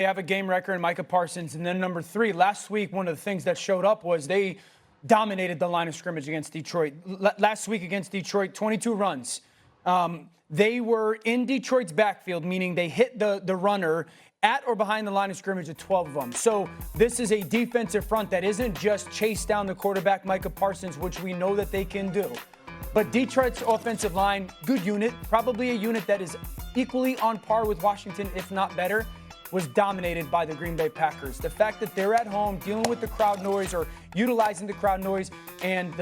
They have a game record in Micah Parsons. And then number 3, last week, one of the things that showed up was they dominated the line of scrimmage against Detroit. Last week against Detroit, 22 runs. They were in Detroit's backfield, meaning they hit the runner at or behind the line of scrimmage at 12 of them. So this is a defensive front that isn't just chase down the quarterback, Micah Parsons, which we know that they can do. But Detroit's offensive line, good unit, probably a unit that is equally on par with Washington, if not better, was dominated by the Green Bay Packers. The fact that they're at home dealing with the crowd noise or utilizing the crowd noise, and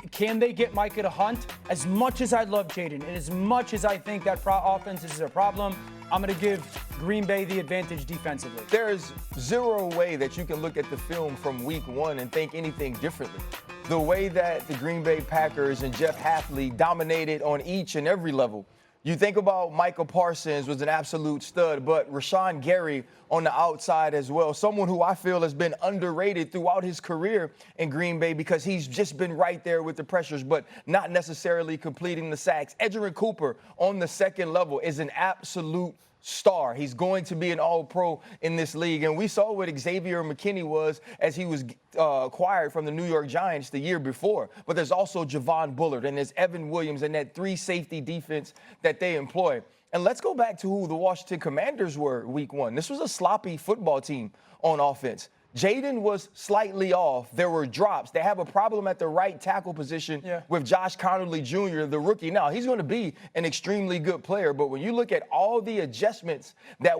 can they get Micah to hunt? As much as I love Jaden, and as much as I think that offense is a problem, I'm going to give Green Bay the advantage defensively. There's zero way that you can look at the film from week 1 and think anything differently. The way that the Green Bay Packers and Jeff Hafley dominated on each and every level. You think about Micah Parsons was an absolute stud, but Rashawn Gary on the outside as well, someone who I feel has been underrated throughout his career in Green Bay because he's just been right there with the pressures, but not necessarily completing the sacks. Edgerrin Cooper on the second level is an absolute star. He's going to be an all-pro in this league. And we saw what Xavier McKinney was as he was acquired from the New York Giants the year before. But there's also Javon Bullard and there's Evan Williams and that 3-safety defense that they employ. And let's go back to who the Washington Commanders were week 1. This was a sloppy football team on offense. Jaden was slightly off. There were drops. They have a problem at the right tackle position with Josh Connerly Jr., the rookie. Now, he's going to be an extremely good player, but when you look at all the adjustments that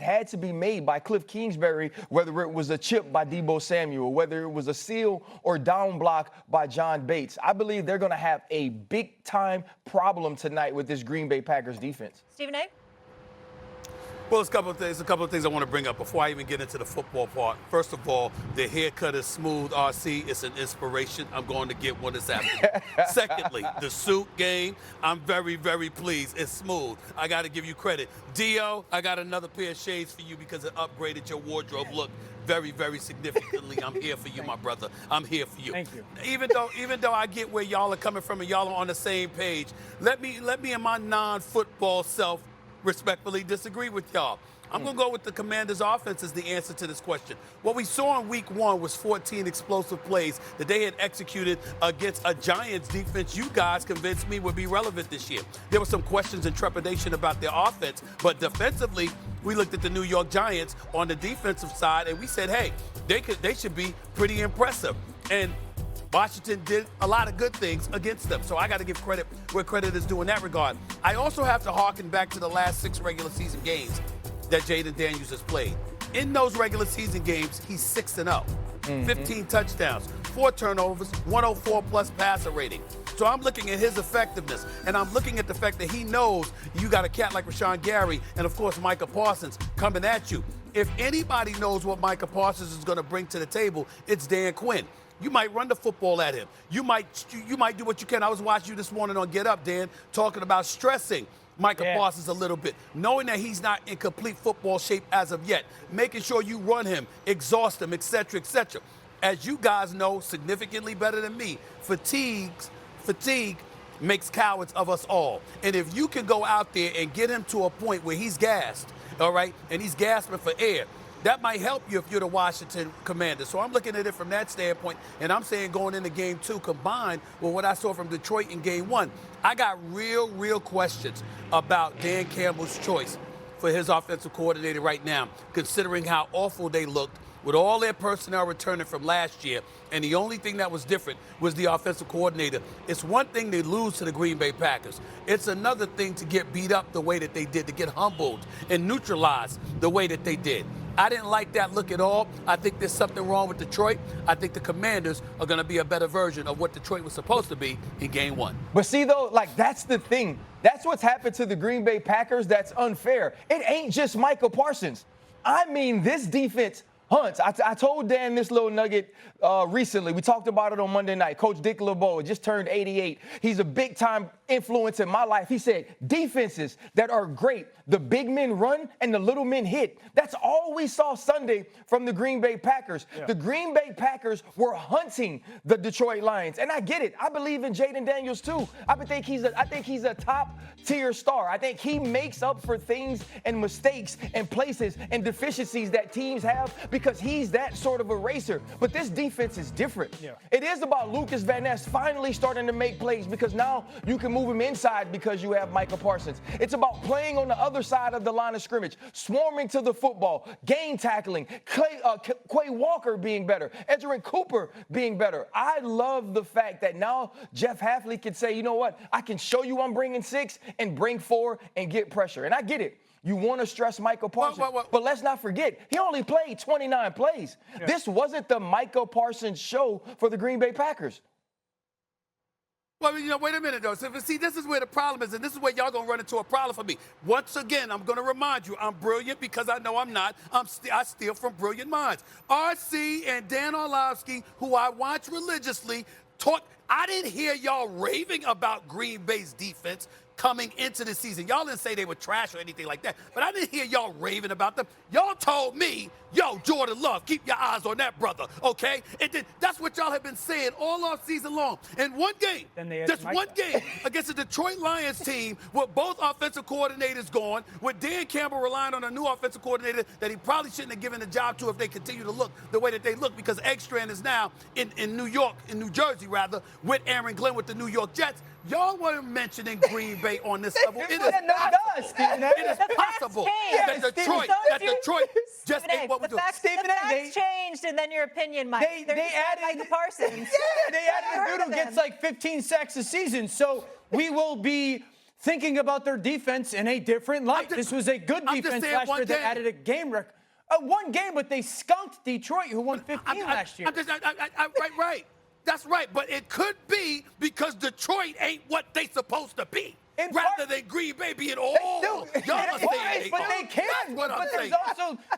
had to be made by Cliff Kingsbury, whether it was a chip by Deebo Samuel, whether it was a seal or down block by John Bates, I believe they're going to have a big-time problem tonight with this Green Bay Packers defense. Stephen A.? Well, it's a couple of things I want to bring up before I even get into the football part. First of all, the haircut is smooth, RC. It's an inspiration. I'm going to get one this afternoon. Secondly, the suit game, I'm very, very pleased. It's smooth. I got to give you credit. Dio, I got another pair of shades for you because it upgraded your wardrobe look very, very significantly. I'm here for you, my brother. I'm here for you. Thank you. Even though I get where y'all are coming from and y'all are on the same page, let me in my non-football self respectfully disagree with y'all. I'm going to go with the Commanders' offense as the answer to this question. What we saw in week 1 was 14 explosive plays that they had executed against a Giants defense you guys convinced me would be relevant this year. There were some questions and trepidation about their offense, but defensively, we looked at the New York Giants on the defensive side, and we said, hey, they should be pretty impressive. And Washington did a lot of good things against them, so I got to give credit where credit is due in that regard. I also have to harken back to the last 6 regular season games that Jaden Daniels has played. In those regular season games, he's 6-0, 15 touchdowns, 4 turnovers, 104-plus passer rating. So I'm looking at his effectiveness, and I'm looking at the fact that he knows you got a cat like Rashawn Gary and, of course, Micah Parsons coming at you. If anybody knows what Micah Parsons is going to bring to the table, it's Dan Quinn. You might run the football at him. You might do what you can. I was watching you this morning on Get Up, Dan, talking about stressing Micah Parsons a little bit, knowing that he's not in complete football shape as of yet, making sure you run him, exhaust him, et cetera, et cetera. As you guys know significantly better than me, fatigue makes cowards of us all. And if you can go out there and get him to a point where he's gassed, all right, and he's gasping for air, that might help you if you're the Washington Commanders. So I'm looking at it from that standpoint, and I'm saying going into game 2 combined with what I saw from Detroit in game 1, I got real questions about Dan Campbell's choice for his offensive coordinator right now, considering how awful they looked with all their personnel returning from last year, and the only thing that was different was the offensive coordinator. It's one thing to lose to the Green Bay Packers. It's another thing to get beat up the way that they did, to get humbled and neutralized the way that they did. I didn't like that look at all. I think there's something wrong with Detroit. I think the Commanders are going to be a better version of what Detroit was supposed to be in game 1. But see, though, like, that's the thing. That's what's happened to the Green Bay Packers that's unfair. It ain't just Micah Parsons. I mean, this defense Hunts, I told Dan this little nugget recently. We talked about it on Monday night. Coach Dick LeBeau just turned 88. He's a big-time influence in my life. He said, defenses that are great, the big men run and the little men hit. That's all we saw Sunday from the Green Bay Packers. Yeah. The Green Bay Packers were hunting the Detroit Lions. And I get it. I believe in Jaden Daniels, too. I think he's a top-tier star. I think he makes up for things and mistakes and places and deficiencies that teams have because he's that sort of a racer. But this defense is different. Yeah. It is about Lucas Van Ness finally starting to make plays because now you can move him inside because you have Micah Parsons. It's about playing on the other side of the line of scrimmage, swarming to the football, game tackling, Quay Walker being better, Edgerrin Cooper being better. I love the fact that now Jeff Hafley can say, you know what, I can show you I'm bringing 6 and bring 4 and get pressure. And I get it. You want to stress Micah Parsons, but let's not forget, he only played 29 plays. Yeah. This wasn't the Micah Parsons show for the Green Bay Packers. Well, wait a minute, though. So, see, this is where the problem is, and this is where y'all going to run into a problem for me. Once again, I'm going to remind you, I'm brilliant because I know I'm not. I steal from brilliant minds. RC and Dan Orlovsky, who I watch religiously, I didn't hear y'all raving about Green Bay's defense coming into the season. Y'all didn't say they were trash or anything like that, but I didn't hear y'all raving about them. Y'all told me, yo, Jordan Love, keep your eyes on that brother, okay? And then that's what y'all have been saying all off season long. In one game, just one game against the Detroit Lions team with both offensive coordinators gone, with Dan Campbell relying on a new offensive coordinator that he probably shouldn't have given the job to if they continue to look the way that they look because Eggstrand is now in New Jersey, with Aaron Glenn with the New York Jets. Y'all weren't mentioning Green Bay on this level. It is possible that Detroit just ain't what we do. The facts changed, and then your opinion might. They added Micah Parsons. Yeah, they added a dude who gets like 15 sacks a season. So we will be thinking about their defense in a different light. This was a good defense last year. They added a game record. One game, but they skunked Detroit, who won 15 last year. Right. That's right, but it could be because Detroit ain't what they supposed to be. Rather than Green Bay being all y'all are saying but they can't. But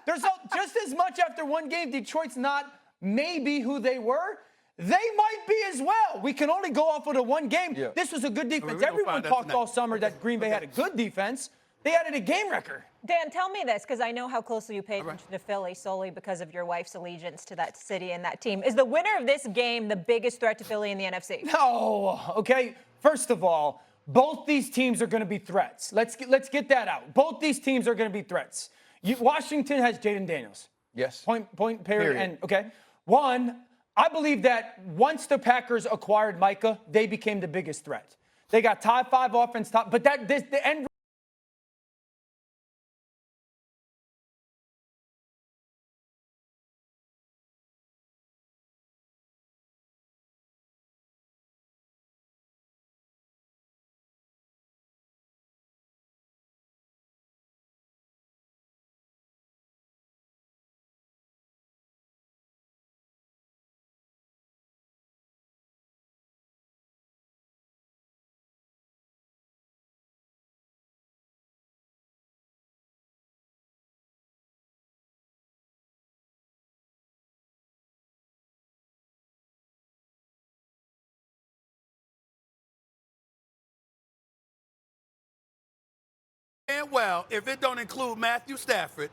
there's just as much after one game. Detroit's not maybe who they were. They might be as well. We can only go off with a one game. Yeah. This was a good defense. Everyone talked all summer that Green Bay had a good defense. They added a game record. Dan, tell me this, because I know how closely you pay attention to Philly solely because of your wife's allegiance to that city and that team. Is the winner of this game the biggest threat to Philly in the NFC? No. Okay. First of all, both these teams are going to be threats. Let's get that out. Both these teams are going to be threats. Washington has Jaden Daniels. Yes. Point, period. And okay. One, I believe that once the Packers acquired Micah, they became the biggest threat. They got top 5 offense, but the end. And well, if it don't include Matthew Stafford,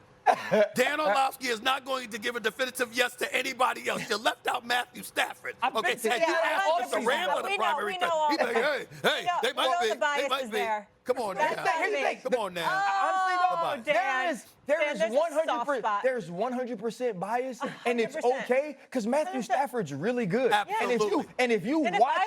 Dan Orlovsky is not going to give a definitive yes to anybody else. You left out Matthew Stafford. Okay, and you asked Mr. Rambler the primary. He's like, hey, they might be. Come on now. Honestly, there's 100% bias, and it's okay because Matthew Stafford's really good. Absolutely. And if you watch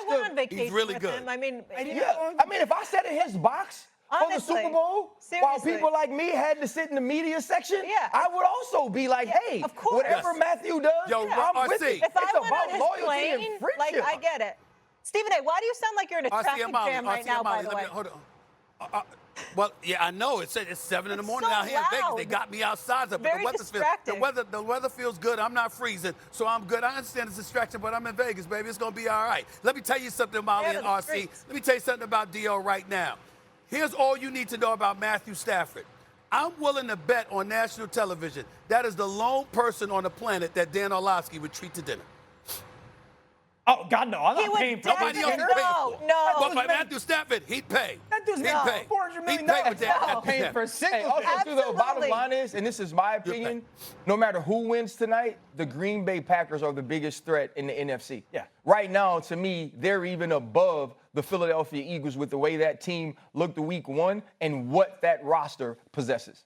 he's really good. Him, I mean, if I sat in his box for the Super Bowl, while people like me had to sit in the media section, I would also be like, hey, whatever Matthew does, I'm with it. If I went on his plane, like, I get it. Stephen A., why do you sound like you're in a traffic jam right now, by the way? Hold on. Well, yeah, I know. It's 7 in the morning out here in Vegas. They got me outside. But the weather feels good. I'm not freezing, so I'm good. I understand it's a distraction, but I'm in Vegas, baby. It's going to be all right. Let me tell you something, Molly and RC. Let me tell you something about D.O. right now. Here's all you need to know about Matthew Stafford. I'm willing to bet on national television that is the lone person on the planet that Dan Orlovsky would treat to dinner. Oh, God, no. I'm He not would paying for Nobody else definitely- would pay for it. No. But by Matthew Stafford, he'd pay. That dude's He'd making pay. $400 million. He'd pay with that. No. Matthew Paying Stafford. for a single Hey, also, thing. too, the bottom Absolutely. line is, and this is my opinion, no matter who wins tonight, the Green Bay Packers are the biggest threat in the NFC. Yeah. Right now, to me, they're even above the Philadelphia Eagles with the way that team looked week one and what that roster possesses.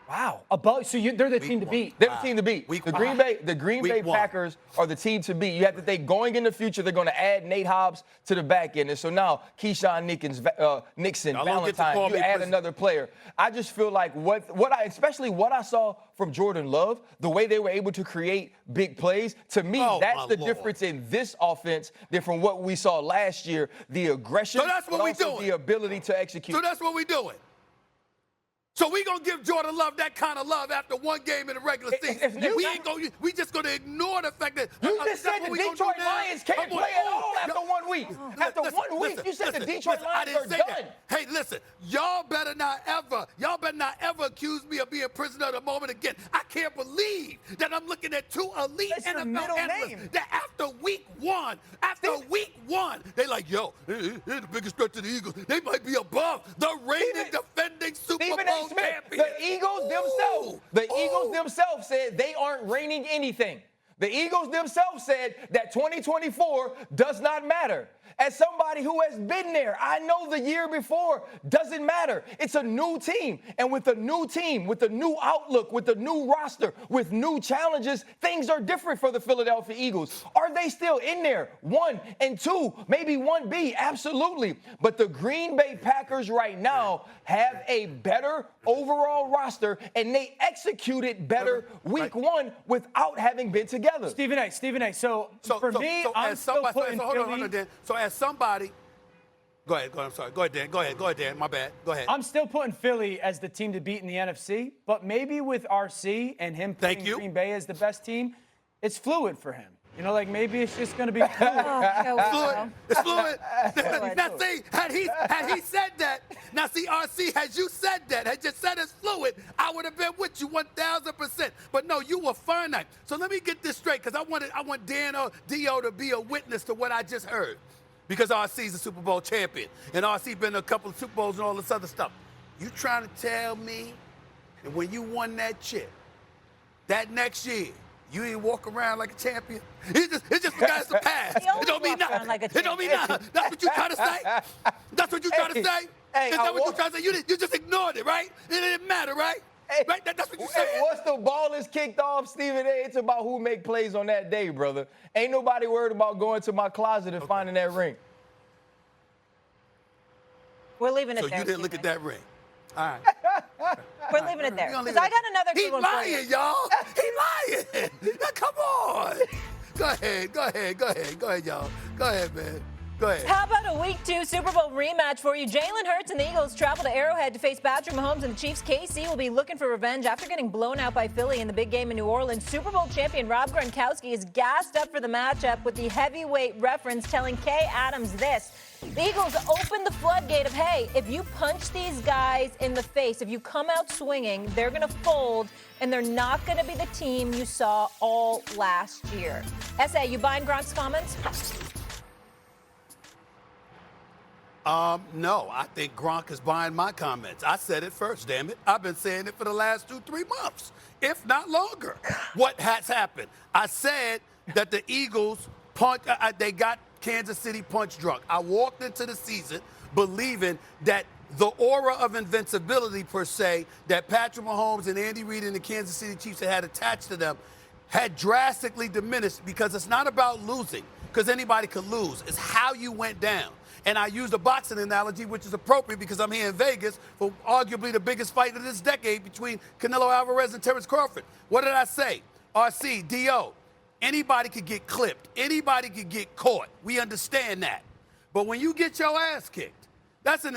Wow. So they're the team to beat. They're the team to beat. Week The one. Green Bay Week one. Packers are the team to beat. You have to think going in the future, they're going to add Nate Hobbs to the back end. And so now Keyshawn Nixon, Y'all don't get to Valentine, call you me add prison. another player. I just feel like especially what I saw from Jordan Love, the way they were able to create big plays, to me, Oh, that's my the Lord. difference in this offense than from what we saw last year. The aggression, So that's what but we also doing. the ability to execute. So that's what we're doing. So we gonna give Jordan Love that kind of love after one game in the regular season. We just gonna ignore the fact that You that's just said what the we gonna do Detroit now. Lions can't I'm gonna- play at all after no. 1 week. After Listen, 1 week, listen, you said the listen, Detroit listen, I Lions didn't are say done. that. Hey, listen, y'all better not ever accuse me of being prisoner of the moment again. I can't believe that I'm looking at two elite That's your NFL middle analysts name. that after week one, they like, yo, they're the biggest threat to the Eagles. They might be above the reigning defending Super Stephen Bowl A. Smith, champion. the Eagles themselves said they aren't reigning anything. The Eagles themselves said that 2024 does not matter. As somebody who has been there, I know the year before doesn't matter. It's a new team. And with a new team, with a new outlook, with a new roster, with new challenges, things are different for the Philadelphia Eagles. Are they still in there? 1 and 2, maybe 1B, absolutely. But the Green Bay Packers right now have a better overall roster, and they executed better week one without having been together. Stephen A. So for me, I'm still putting Philly. So as somebody, go ahead. I'm sorry. Go ahead, Dan. Go ahead, Dan. My bad. Go ahead. I'm still putting Philly as the team to beat in the NFC, but maybe with RC and him putting Green Bay as the best team, it's fluid for him. You know, like maybe it's just going to be fluid. Fluid. It's fluid. Fluid. Now, see, had he said that, now see, RC, had you said that, had you said it's fluid, I would have been with you 1,000%. But no, you were finite. So let me get this straight, because I want Dan or Dio to be a witness to what I just heard. Because RC's a Super Bowl champion, and RC been to a couple of Super Bowls and all this other stuff. You trying to tell me that when you won that chip, that next year, you ain't walk around like a champion? It's just because it's the past. He always It don't mean walks around nothing. like a It don't mean nothing. That's what you trying to say? That's what you trying to say? Hey, Is that what you trying to say? You just ignored it, right? It didn't matter, right? Hey, Right? That's what you hey, said. once the ball is kicked off, Stephen A., it's about who make plays on that day, brother. Ain't nobody worried about going to my closet and finding that ring. We're leaving it So there. you didn't look at Stephen. that ring. All right. We're leaving it there. We're gonna leave Because I it got at another He good one for you. lying, y'all. He lying. Now, come on. Go ahead, y'all. Go ahead, man. Go ahead. How about a Week 2 Super Bowl rematch for you? Jalen Hurts and the Eagles travel to Arrowhead to face Patrick Mahomes and the Chiefs. KC will be looking for revenge after getting blown out by Philly in the big game in New Orleans. Super Bowl champion Rob Gronkowski is gassed up for the matchup with the heavyweight reference telling Kay Adams this. The Eagles opened the floodgate of, hey, if you punch these guys in the face, if you come out swinging, they're going to fold, and they're not going to be the team you saw all last year. S.A., you buying Gronk's comments? No, I think Gronk is buying my comments. I said it first, damn it. I've been saying it for the last 2-3 months, if not longer. What has happened? I said that the Eagles they got Kansas City punch drunk. I walked into the season believing that the aura of invincibility, per se, that Patrick Mahomes and Andy Reid and the Kansas City Chiefs had attached to them had drastically diminished, because it's not about losing, because anybody could lose. It's how you went down. And I used a boxing analogy, which is appropriate because I'm here in Vegas for arguably the biggest fight of this decade between Canelo Alvarez and Terrence Crawford. What did I say? RC, DO, anybody could get clipped. Anybody could get caught. We understand that. But when you get your ass kicked, that's an